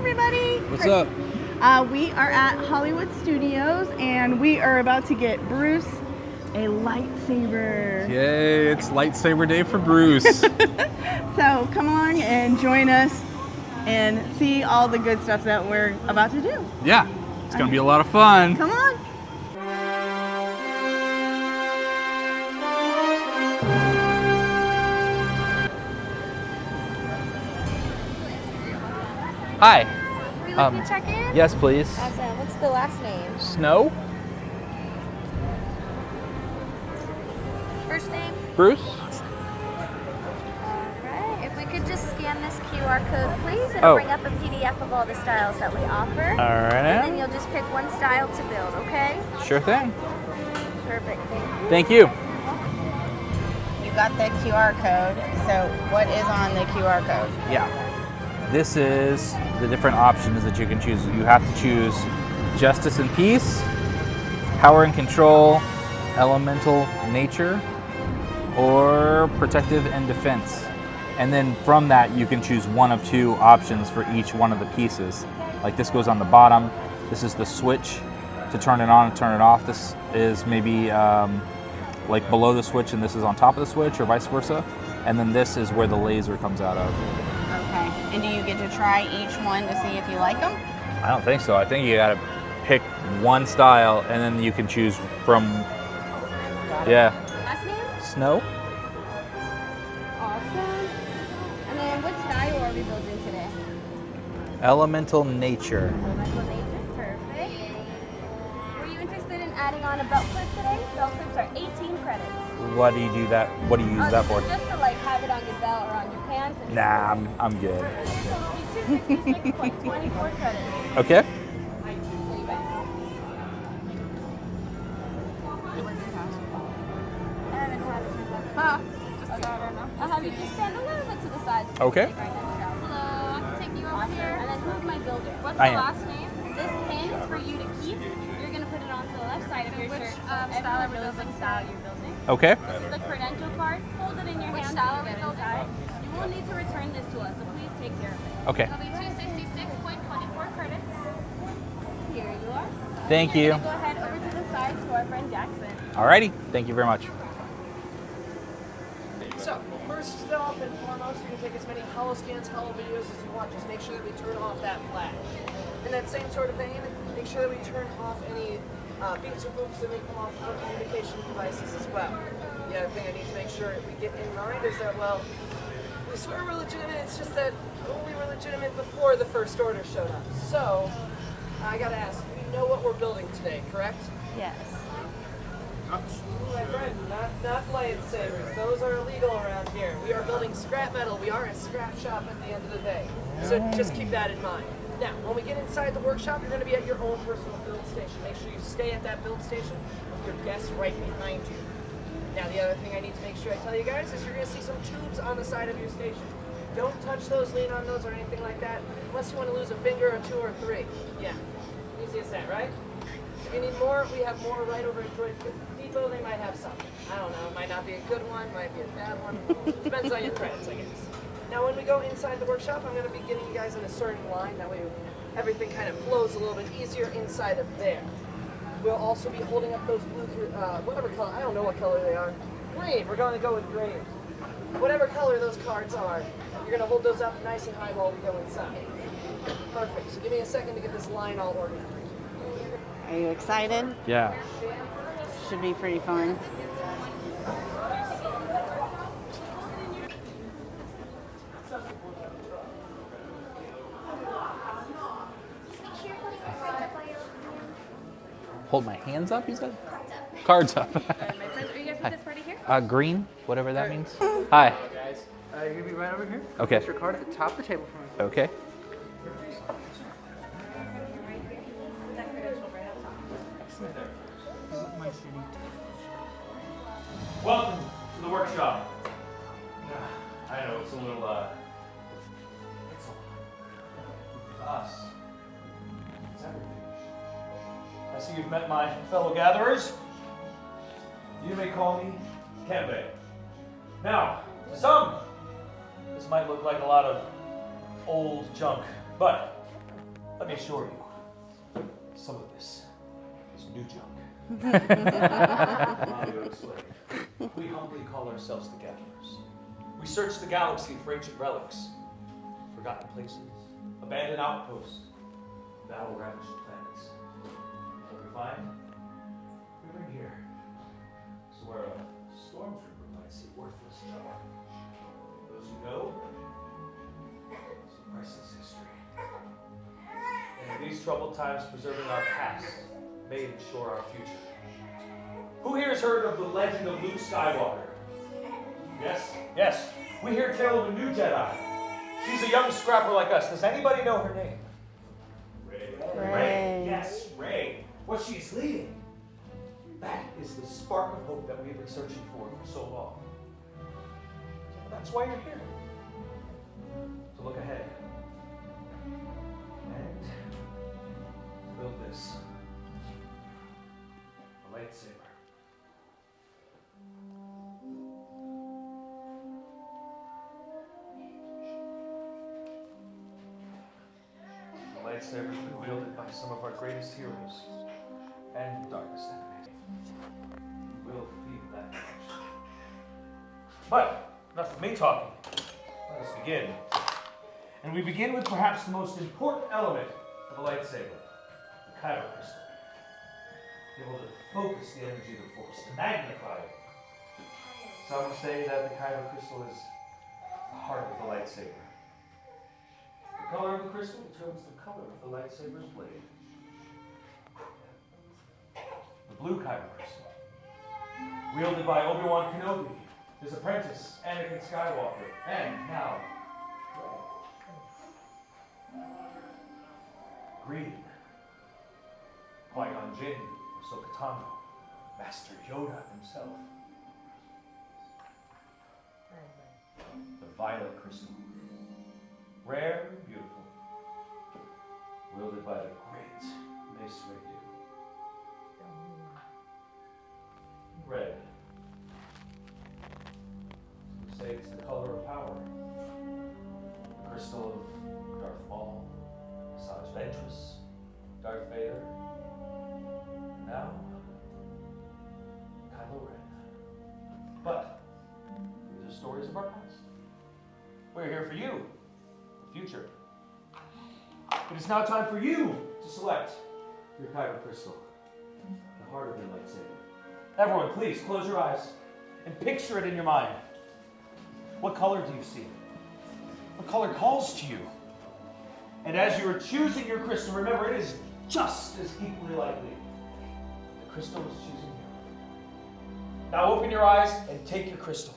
everybody. What's up? We are at Hollywood Studios, and we are about to get Bruce a lightsaber. Yay, it's lightsaber day for Bruce. So come along and join us and see all the good stuff that we're about to do. Yeah, it's gonna be a lot of fun. Come on. Hi. Are you looking to check in? Yes, please. Awesome. What's the last name? Snow? First name? Bruce? Alright. If we could just scan this QR code, please. It'll bring up a PDF of all the styles that we offer. Alright. And then you'll just pick one style to build, okay? Sure thing. Perfect. Thank you. You got the QR code. So what is on the QR code? Yeah. This is the different options that you can choose. You have to choose Justice and Peace, Power and Control, Elemental Nature, or Protective and Defense. And then from that, you can choose one of two options for each one of the pieces. Like this goes on the bottom. This is the switch to turn it on and turn it off. This is maybe like below the switch, and this is on top of the switch, or vice versa. And then this is where the laser comes out of. Okay. And do you get to try each one to see if you like them? I don't think so. I think you gotta pick one style, and then you can choose from. Yeah. Last name? Snow. Awesome. And then what style are we building today? Elemental Nature. Elemental Nature. Perfect. Were you interested in adding on a belt clip today? Belt clips are 18 credits. What do you do that? What do you use that for? Just to like have it on your belt or on your pants. And Nah, I'm good. So 266.24 credits. Okay. I'll have you just stand a little bit to the side. Okay. Hello, I can take you over here. And then who's my builder? What's I the am. last name? This pin is for you to keep. You're going to put it onto the left side of your shirt. Style are we building? Style you're building. Okay. This is the credential card. Hold it in your hand. Style are we building? You will need to return this to us, so please take care of it. Okay. It'll be 266.24 credits. Here you are. Thank You're you. gonna go ahead over to the side to our friend Jackson. Alrighty. Thank you very much. So, first off and foremost, you can take as many holo scans, holo videos as you want. Just make sure that we turn off that flash. In that same sort of vein, make sure that we turn off any beeps or boops that make them off our communication devices as well. The other thing I need to make sure we get in mind is that, well, we swear we're legitimate, it's just that we were legitimate before the First Order showed up. So, I gotta ask, we know what we're building today, correct? Yes. My friend, not lightsabers. Those are illegal around here. We are building scrap metal. We are a scrap shop at the end of the day. So just keep that in mind. Now, when we get inside the workshop, you're going to be at your own personal build station. Make sure you stay at that build station with your guests right behind you. Now, the other thing I need to make sure I tell you guys is you're going to see some tubes on the side of your station. Don't touch those, lean on those, or anything like that, unless you want to lose a finger or two or three. Yeah, easy as that, right? If you need more, we have more right over at Droid Depot. They might have some. I don't know. It might not be a good one. Might be a bad one. Depends on your credits, I guess. Now, when we go inside the workshop, I'm going to be getting you guys in a certain line. That way, everything kind of flows a little bit easier inside of there. We'll also be holding up those blue, whatever color. I don't know what color they are. Green. We're going to go with green. Whatever color those cards are, you're going to hold those up nice and high while we go inside. Perfect. So give me a second to get this line all organized. Are you excited? Yeah. Should be pretty fun. Hold my hands up, you said? Cards up. My friends, are you guys with this party here? Green, whatever that means. Hi. Guys, you're going to be right over here. Okay. Place your card at the top of the table for me. Okay. Welcome to the workshop. I know it's a little, it's a lot. Us. It's everything. I see you've met my fellow gatherers. You may call me Kembe. Now, to some, this might look like a lot of old junk, but Let me assure you, some of this is new junk. Allow me to explain. We humbly call ourselves the Gatherers. We search the galaxy for ancient relics, forgotten places, abandoned outposts, battle-ravaged planets. What we find, we bring here. So where a stormtrooper might see worthless junk, those who know, some priceless history. And in these troubled times, preserving our past may ensure our future. Who here has heard of the legend of Luke Skywalker? Yes? Yes. We hear tale of a new Jedi. She's a young scrapper like us. Does anybody know her name? Rey. Yes, Rey. What she's leading. That is the spark of hope that we have been searching for so long. That's why you're here. To look ahead. And to build this. A lightsaber. The lightsaber has been wielded by some of our greatest heroes and darkest enemies. We will feel that connection. But enough of me talking. Let us begin. And we begin with perhaps the most important element of a lightsaber, the kyber crystal. Be able to focus the energy of the force, to magnify it. Some say that the kyber crystal is the heart of the lightsaber. The color of the crystal determines the color of the lightsaber's blade. The blue kyber crystal, wielded by Obi-Wan Kenobi, his apprentice, Anakin Skywalker, and now, green, Qui-Gon Jinn, Ahsoka Tano, Master Yoda himself. The violet crystal, rare and beautiful, wielded by the great Mace Windu. Red. Some say it's the color of power. The crystal of Darth Maul, Asajj Ventress, Darth Vader, and now Kylo Ren. But these are stories of our past. We're here for you, the future. It is now time for you to select your kyber crystal, the heart of your lightsaber. Everyone, please close your eyes and picture it in your mind. What color do you see? What color calls to you? And as you are choosing your crystal, remember it is just as equally likely the crystal is choosing you. Now open your eyes and take your crystal.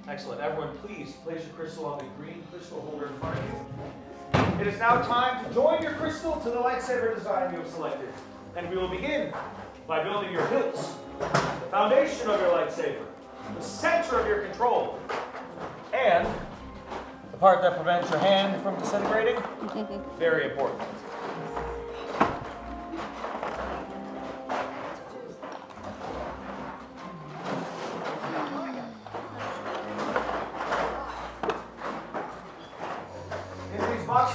Excellent. Everyone, please place your crystal on the green crystal holder in front of you. It is now time to join your crystal to the lightsaber design you have selected. And we will begin by building your hilts, the foundation of your lightsaber, the center of your control, and the part that prevents your hand from disintegrating. Very important.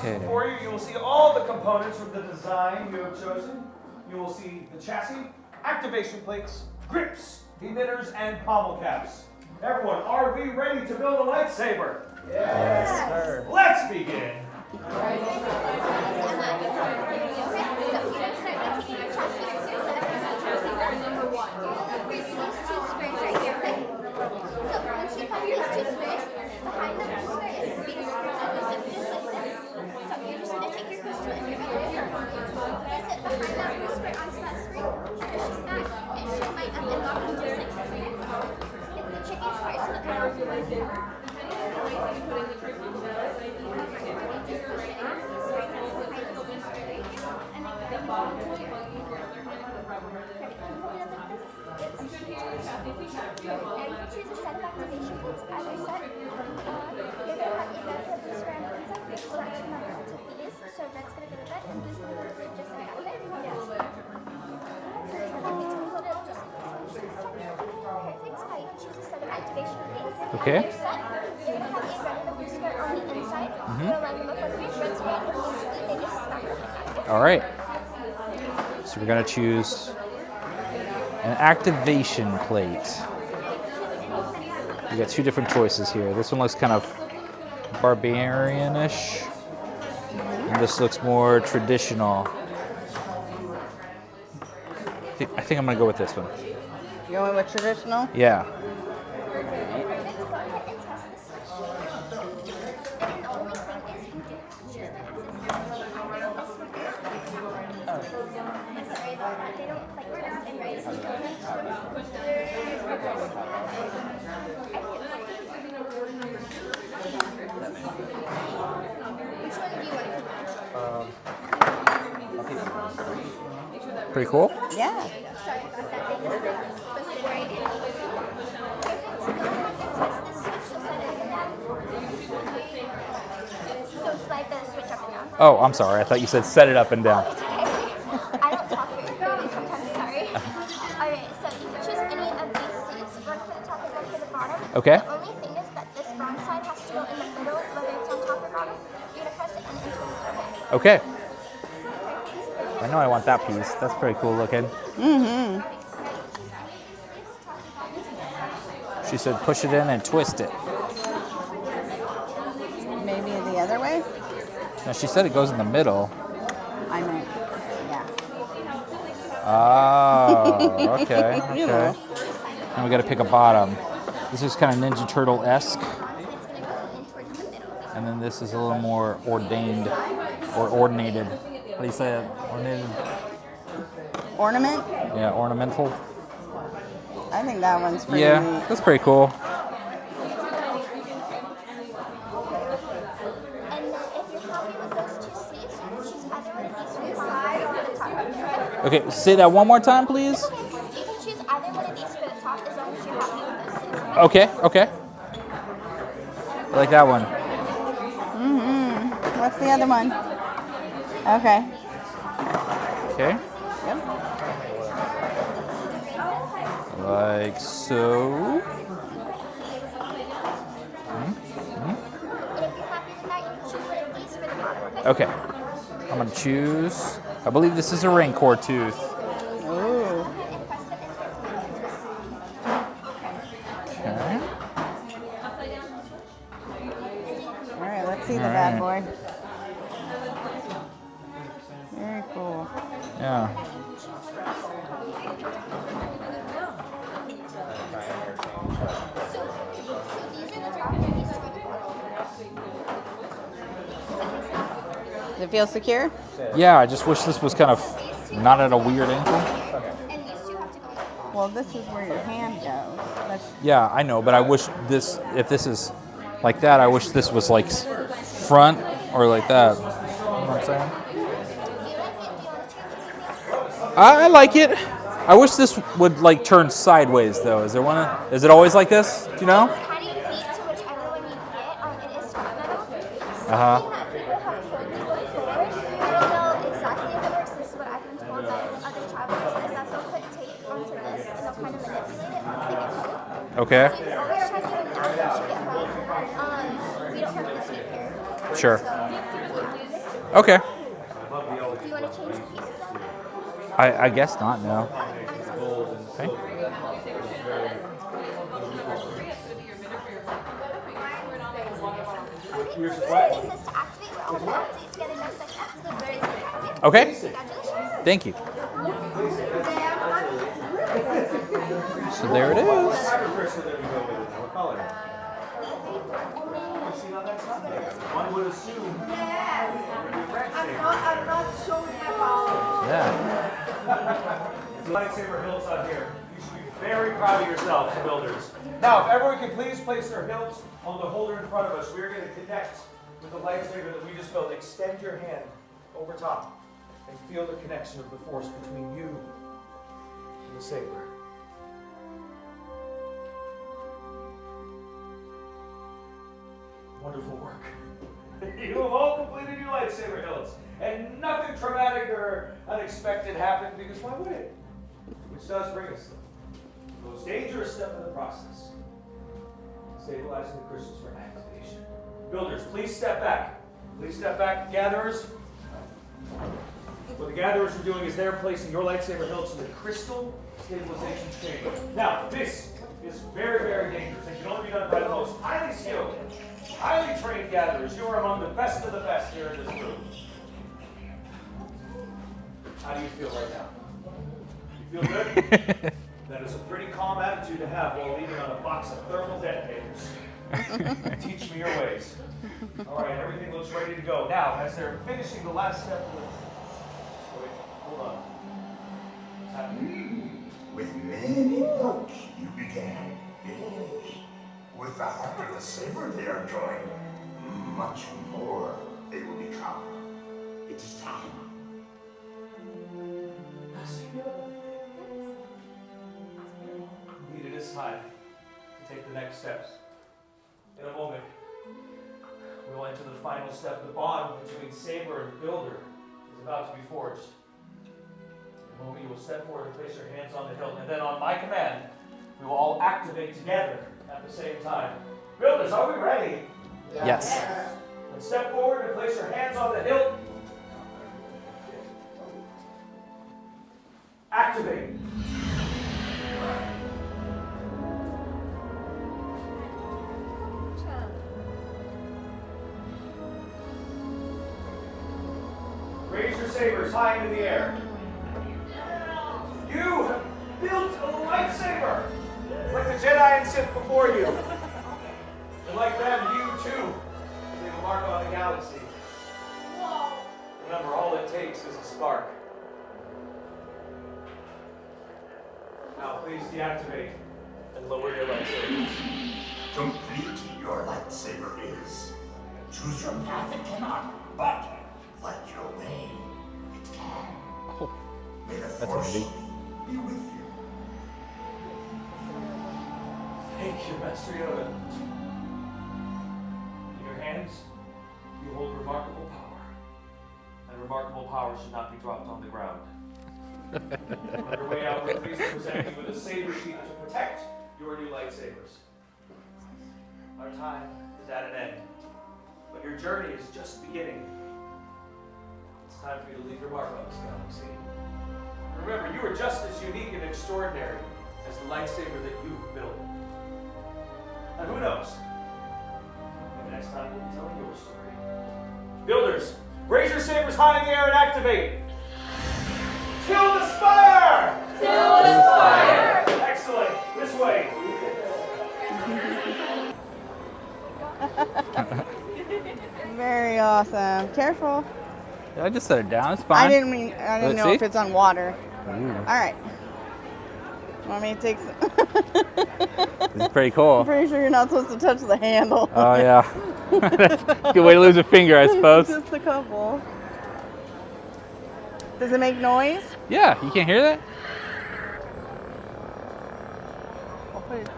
Before you, you will see all the components of the design you have chosen. You will see the chassis, activation plates, grips, emitters, and pommel caps. Everyone, are we ready to build a lightsaber? Yes, sir. Let's begin. choose a set of activation points. As I said, you're going to have a red boost for inside. So actually remember to these. So red's going to go to red and blue's going to go to blue, just like that. Okay? Yeah. So you're happy to hold it just like this. Perfect. Now you can choose a set of activation points. Okay. You're set. You're going to have a red and a blue square on the inside. You're going to line them up like this. Red's red and blue's blue. They just snap it. All right. So we're gonna choose an activation plate. We got two different choices here. This one looks kind of barbarian-ish, and this looks more traditional. I think I'm gonna go with this one. You going with traditional? Yeah. Pretty cool. Yeah. Sorry about that. They just supposed to break. So slide the switch up and down. Oh, I'm sorry. I thought you said set it up and down. It's okay. I don't talk very clearly sometimes, sorry. Alright, so you can choose any of these seats, one for the top and one for the bottom. Okay. The only thing is that this wrong side has to go in the middle, whether it's on top or bottom. You're going to press it and then twist it. Okay. I know I want that piece. That's pretty cool looking. Mm-hmm. She said push it in and twist it. Maybe the other way? No, she said it goes in the middle. I meant, yeah. Oh, okay, You okay. know. And we got to pick a bottom. This is kind of Ninja Turtle-esque. And then this is a little more ordained or ordinated. How do you say it? Ornated? Ornament? Yeah, ornamental. I think that one's pretty Yeah, neat. that's pretty cool. And then if you're happy with those two sleeves, you can choose either one of these for the bottom or for the top. Okay, say that one more time, please. Okay, you can choose either one of these for the top as long as you're happy with those sleeves. Okay, okay. I like that one. Mm-hmm. What's the other one? Okay. Okay, Yep. like so. And if you're happy with that, you can choose one of these for the bottom. Okay, I'm gonna choose. I believe this is a Rancor tooth. Ooh. And press the enter to Okay. All right, let's see the All bad right. boy. Very cool. Yeah. So these are the top and these are the bottom. Does it feel secure? Yeah, I just wish this was kind of not at a weird angle. And these two have to go in. Well, this is where your hand goes. That's, Yeah, I know, but I wish this, if this is like that, I wish this was like front or like that. You know what I'm saying? Do you like it? Do you want to change anything? I like it. I wish this would like turn sideways though. Is there one? Is it always like this? Do you know? It's kind of unique to whichever one you get. It is scrap metal. Uh-huh. Something that people have told me before. I don't know exactly if it works. This is what I've been told by other travelers is that they'll put tape onto this and they'll kind of manipulate it once they get home. Okay. So you always try doing that once you get home. We don't have the tape here. Sure. So, yeah. Okay. Do you want to change the pieces up? I guess not. No. Okay. This is to activate. We're all going to activate together in a second. Activate. Okay. Congratulations. Thank you. So there it is. One would assume. Yeah. Lightsaber hilts on here. You should be very proud of yourselves, builders. Now, if everyone can please place their hilts on the holder in front of us, we're going to connect with the lightsaber that we just built. Extend your hand over top and feel the connection of the force between you and the saber. wonderful work. You have all completed your lightsaber hilts, and nothing traumatic or unexpected happened, because why would it? Which does bring us to the most dangerous step in the process: stabilizing the crystals for activation. Builders, please step back. Please step back. Gatherers, what the gatherers are doing is they're placing your lightsaber hilts in the crystal stabilization chamber. Now, this is very, very dangerous and can only be done by the most highly skilled, highly trained gatherers. You are among the best of the best here in this room. How do you feel right now? You feel good? That is a pretty calm attitude to have while leaning on a box of thermal detonators. Teach me your ways. All right, everything looks ready to go. Now, as they're finishing the last step of the... Wait, hold on. What's happening? With many hopes you began. Yes. With the heart of the saber they are drawing. Much more they will become. It is time. Indeed, it is time to take the next steps. In a moment, we will enter the final step. The bond between Saber and Builder is about to be forged. In a moment, you will step forward and place your hands on the hilt, and then on my command, we will all activate together at the same time. Builders, are we ready? Yes. Then step forward and place your hands on the hilt. Activate. Raise your sabers high into the air. You have built a lightsaber, like the Jedi and Sith before you. And like them, you too leave a mark on the galaxy. Remember, all it takes is a spark. Now, please deactivate and lower your lightsabers. Complete your lightsaber is. Choose your path it cannot, but light your way it can. Oh, May the that's Force handy. be with you. Thank you, Master Yoda. In your hands, you hold remarkable power. And remarkable power should not be dropped on the ground. On your way out, we're pleased to present you with a saber sheath to protect your new lightsabers. Our time is at an end, but your journey is just beginning. It's time for you to leave your mark on this galaxy. Remember, you are just as unique and extraordinary as the lightsaber that you've built. And who knows? Maybe next time we'll be telling your story. Builders, raise your sabers high in the air and activate. Till the spire! Till the spire! Excellent. This way. Very awesome. Careful. I just set it down. It's fine. I didn't Let's know see. if it's on water. Ooh. All right. Want me to take some? This is pretty cool. I'm pretty sure you're not supposed to touch the handle. Oh yeah. That's a good way to lose a finger, I suppose. Just a couple. Does it make noise? Yeah, you can't hear that? I'll put it.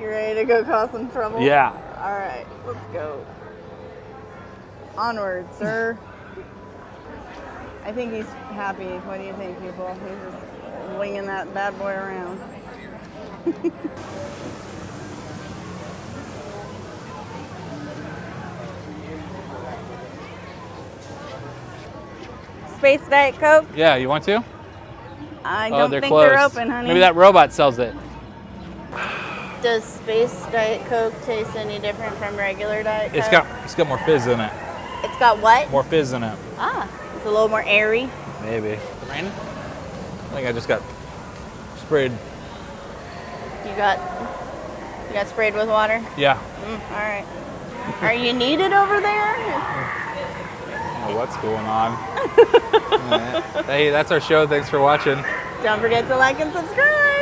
You ready to go cause some trouble? Yeah. All right, let's go. Onward, sir. I think he's happy. What do you think, people? He's just winging that bad boy around. Space Diet Coke? Yeah, you want to? I Oh, don't they're think closed. they're open, honey. Maybe that robot sells it. Does Space Diet Coke taste any different from regular Diet Coke? It's got more fizz in it. It's got what? More fizz in it. Ah, it's a little more airy. Maybe. Is it raining? I think I just got sprayed. You got sprayed with water? Yeah. All right. Are you needed over there? I don't know what's going on. Hey, that's our show. Thanks for watching. Don't forget to like and subscribe.